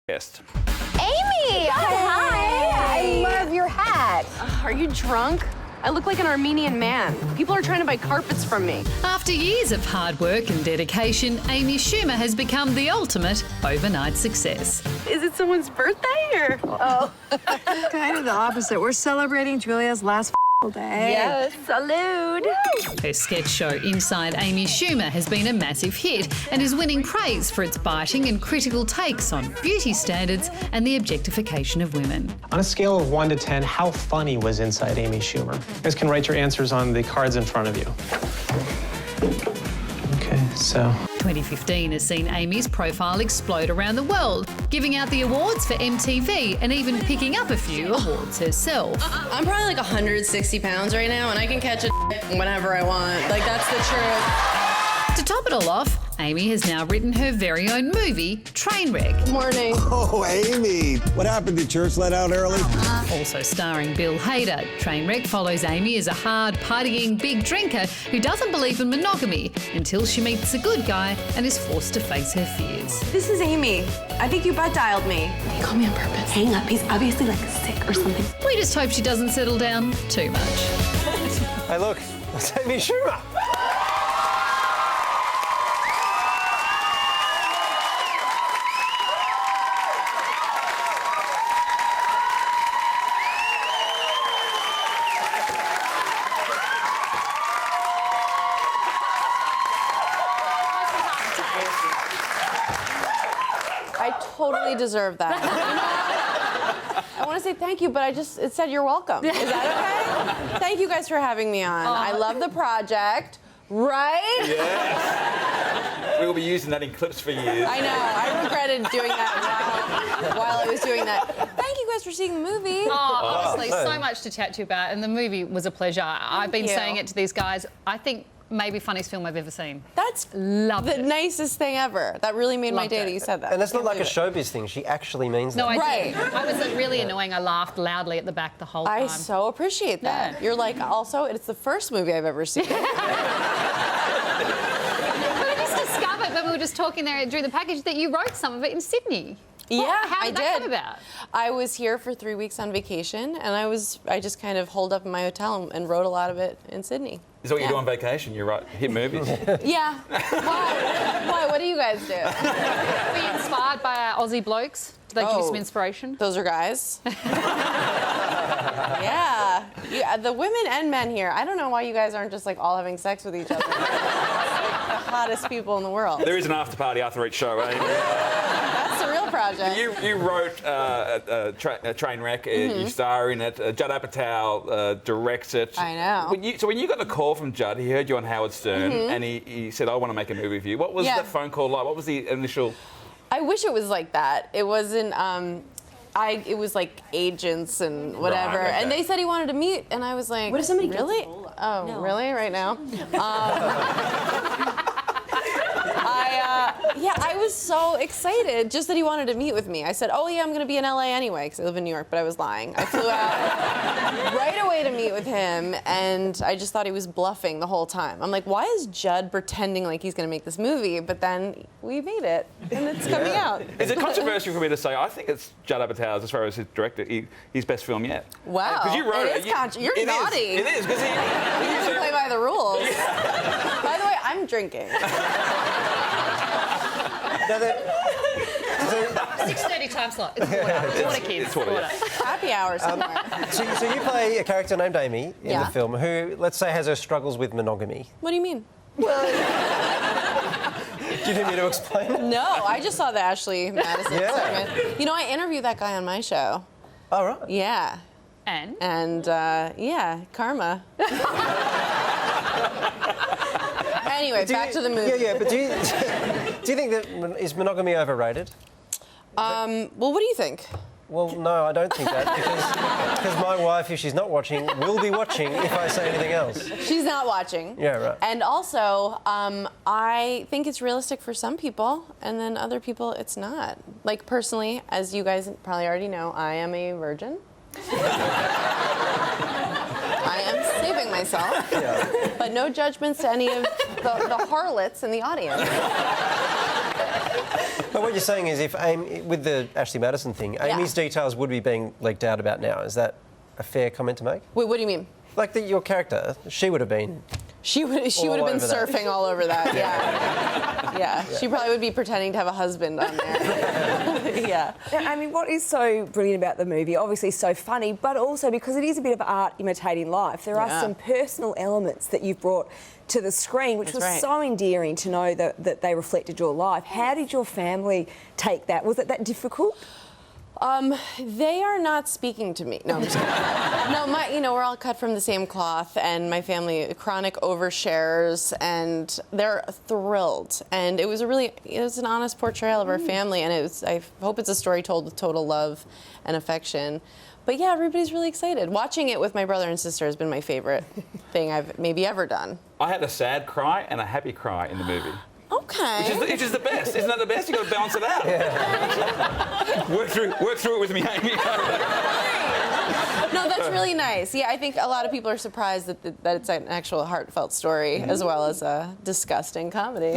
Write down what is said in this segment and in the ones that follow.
guest. Amy! Hi! I love your hat. Are you drunk? I look like an Armenian man. People are trying to buy carpets from me. After years of hard work and dedication, Amy Schumer has become the ultimate overnight success. Is it someone's birthday or? Oh. Kind of the opposite. We're celebrating Julia's last day. Yes, salute. Her sketch show Inside Amy Schumer has been a massive hit and is winning praise for its biting and critical takes on beauty standards and the objectification of women. On a scale of 1 to 10, how funny was Inside Amy Schumer? You guys can write your answers on the cards in front of you. Okay, so... 2015 has seen Amy's profile explode around the world, giving out the awards for MTV and even picking up a few awards herself. I'm probably like 160 pounds right now, and I can catch a whenever I want. Like, that's the truth. To top it all off, Amy has now written her very own movie, Trainwreck. Good morning. Oh, Amy. What happened? Did church let out early? Also starring Bill Hader, Trainwreck follows Amy as a hard, partying, big drinker who doesn't believe in monogamy until she meets a good guy and is forced to face her fears. This is Amy. I think you butt dialed me. He called me on purpose. Hang up. He's obviously like sick or something. We just hope she doesn't settle down too much. Hey, look, it's Amy Schumer. I totally deserve that. I want to say thank you, but it said you're welcome. Is that okay? Thank you guys for having me on. I love the project, right? Yes. We'll be using that in clips for years. I know. I regretted doing that while I was doing that. Thank you guys for seeing the movie. Honestly, so much to chat to you about, and the movie was a pleasure. I've been you. saying it to these guys. I think maybe funniest film I've ever seen. That's Loved the it. nicest thing ever. That really made my Loved day it. that you said that. And that's not Can't like a believe showbiz thing. She actually means that. No, I Right. did. I was really annoying. I laughed loudly at the back the whole time. I so appreciate that. Yeah. You're like, also, it's the first movie I've ever seen. We just discovered when we were just talking there during the package that you wrote some of it in Sydney. How I did that did. come about? I was here for 3 weeks on vacation, and I just kind of holed up in my hotel and wrote a lot of it in Sydney. Is that what you do on vacation? You write hit movies? Yeah. Why? What do you guys do? Were you inspired by our Aussie blokes? Did they give you some inspiration? Those are guys. Yeah. The women and men here. I don't know why you guys aren't just like all having sex with each other. The hottest people in the world. There is an after party after each show, eh? That's the real project. You wrote Trainwreck, you star in it. Judd Apatow directs it. I know. So when you got the call from Judd, he heard you on Howard Stern, and he said, I want to make a movie with you. What was that phone call like? What was the initial... I wish it was like that. It wasn't. It was like agents and whatever, Right, okay. and they said he wanted to meet, and I was like, What if somebody gets really? hold of- Oh, No. really? Right now? I was so excited just that he wanted to meet with me. I said, oh yeah, I'm going to be in LA anyway, because I live in New York, but I was lying. I flew out right away to meet with him, and I just thought he was bluffing the whole time. I'm like, why is Judd pretending like he's going to make this movie? But then we made it, and it's coming out. Is it controversial for me to say, I think it's Judd Apatow's, as far as his director, his best film yet? Wow. 'Cause you wrote It is you're it is. naughty. It is, because You didn't play by the rules. By the way, I'm drinking. Now that, 6:30 time slot. It's water. It's water, kids. It's water. Happy hour somewhere. so you play a character named Amy in Yeah. the film who, let's say, has her struggles with monogamy. What do you mean? Do you need me to explain? No, I just saw the Ashley Madison Yeah. segment. You know, I interviewed that guy on my show. All right. Yeah. And? Yeah, karma. Anyway, back to the movie. Yeah, but do you think that is monogamy overrated? Well, what do you think? Well, no, I don't think that because my wife, if she's not watching, will be watching if I say anything else. She's not watching. Yeah, right. And also, I think it's realistic for some people, and then other people, it's not. Like, personally, as you guys probably already know, I am a virgin. I am saving myself. Yeah. But no judgments to any of the harlots in the audience. But what you're saying is if Amy, with the Ashley Madison thing, Amy's details would be being leaked out about now. Is that a fair comment to make? Wait, what do you mean? Like your character, she would have been... She would have been surfing all over that, yeah. She probably would be pretending to have a husband on there. Yeah. I mean, what is so brilliant about the movie, obviously so funny, but also because it is a bit of art imitating life, there are some personal elements that you've brought to the screen, which was so endearing to know that they reflected your life. How did your family take that? Was it that difficult? They are not speaking to me. No, I'm just kidding. No, we're all cut from the same cloth, and my family chronic overshares, and they're thrilled. And it was an honest portrayal of our family, and I hope it's a story told with total love and affection. But yeah, everybody's really excited. Watching it with my brother and sister has been my favorite thing I've maybe ever done. I had a sad cry and a happy cry in the movie. Okay. Which is the best. Isn't that the best? You've got to balance it out. Yeah. work through it with me, Amy. No, that's really nice. Yeah, I think a lot of people are surprised that it's an actual heartfelt story as well as a disgusting comedy.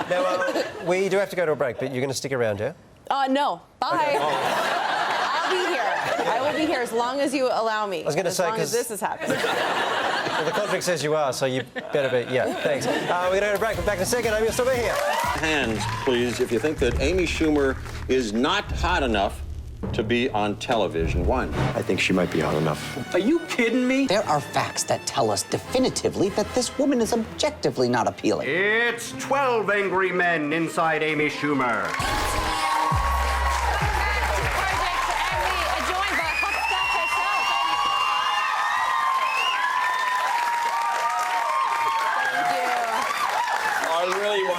Now, we do have to go to a break, but you're going to stick around, yeah? No. Bye. Okay. I'll be here. I will be here as long as you allow me. I was going to say, as long as this is happening. Well, the contract says you are, so you better be. Yeah, thanks. We're going to go to a break. We're back in a second. Amy will still be here. Hands, please, if you think that Amy Schumer is not hot enough to be on television. One. I think she might be hot enough. Are you kidding me? There are facts that tell us definitively that this woman is objectively not appealing. It's 12 angry men inside Amy Schumer.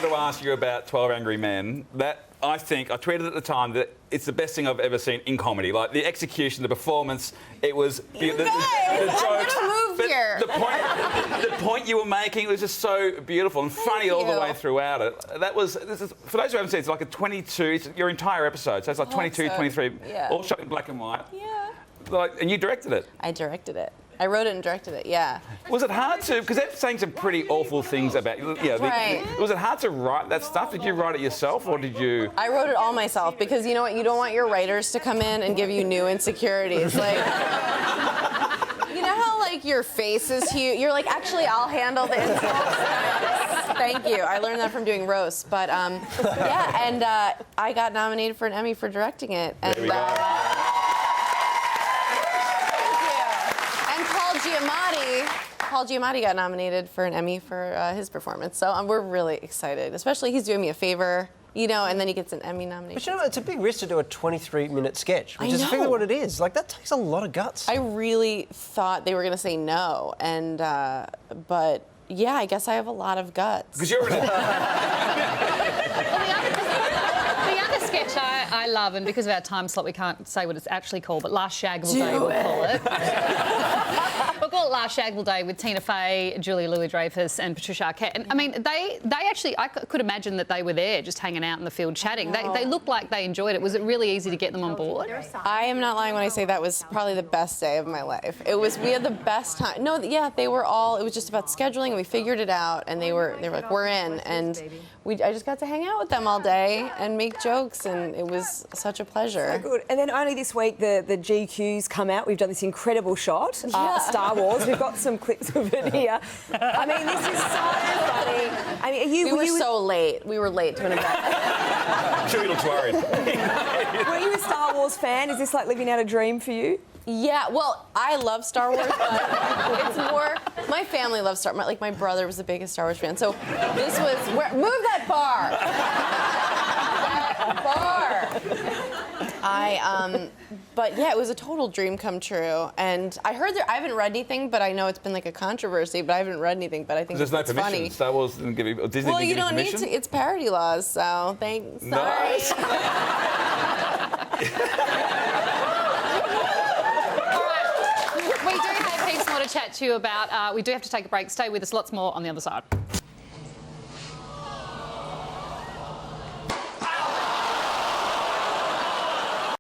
To ask you about 12 Angry Men. That I tweeted at the time that it's the best thing I've ever seen in comedy. Like the execution, the performance, it was the jokes. I've never moved here. The point you were making was just so beautiful and funny all the way throughout it. For those who haven't seen, it's like a 22. It's your entire episode, so it's like 22, 23, all shot in black and white. Yeah. And you directed it. I directed it. I wrote it and directed it, yeah. Was it hard to, because they're saying some pretty awful things about you. Yeah, was it hard to write that stuff? Did you write it yourself or did you? I wrote it all myself because you know what? You don't want your writers to come in and give you new insecurities. Like, you know how like your face is huge? You're like, actually, I'll handle the insults. Thank you. I learned that from doing roasts. But yeah, and I got nominated for an Emmy for directing it. And, there we go. Paul Giamatti got nominated for an Emmy for his performance, so we're really excited. Especially he's doing me a favor, and then he gets an Emmy nomination. But you know, it's a big risk to do a 23-minute sketch, which is effectively what it is. Like that takes a lot of guts. I really thought they were going to say no, and but yeah, I guess I have a lot of guts. Because you're. Sketch I love, and because of our time slot, we can't say what it's actually called, but Last Shagable Day, we'll call it. We'll call it Last Shagable Day with Tina Fey, Julia Louis-Dreyfus and Patricia Arquette. And I mean, they actually, I could imagine that they were there just hanging out in the field chatting. They looked like they enjoyed it. Was it really easy to get them on board? I am not lying when I say that was probably the best day of my life. We had the best time. No, yeah, they were all, it was just about scheduling, and we figured it out, and they were like, we're in. And I just got to hang out with them all day and make jokes, and it was such a pleasure. So good. And then only this week the GQ's come out. We've done this incredible shot, Star Wars. We've got some clips of it here. I mean, this is so funny. I mean, we were so late. We were late to an event. I'm sure he looks worried. Were you a Star Wars fan? Is this like living out a dream for you? Yeah, well, I love Star Wars, but it's more... My family loves Star Wars. Like, my brother was the biggest Star Wars fan. So this was... Move that bar! That bar! But yeah, it was a total dream come true. And I heard I haven't read anything, but I know it's been like a controversy, but I haven't read anything, but I think it's funny. There's no permission. Star Wars didn't give you... Disney well, didn't you give don't need to. It's parody laws, so thanks. Nice. Sorry. We do have heaps more to chat to you about. We do have to take a break. Stay with us. Lots more on the other side.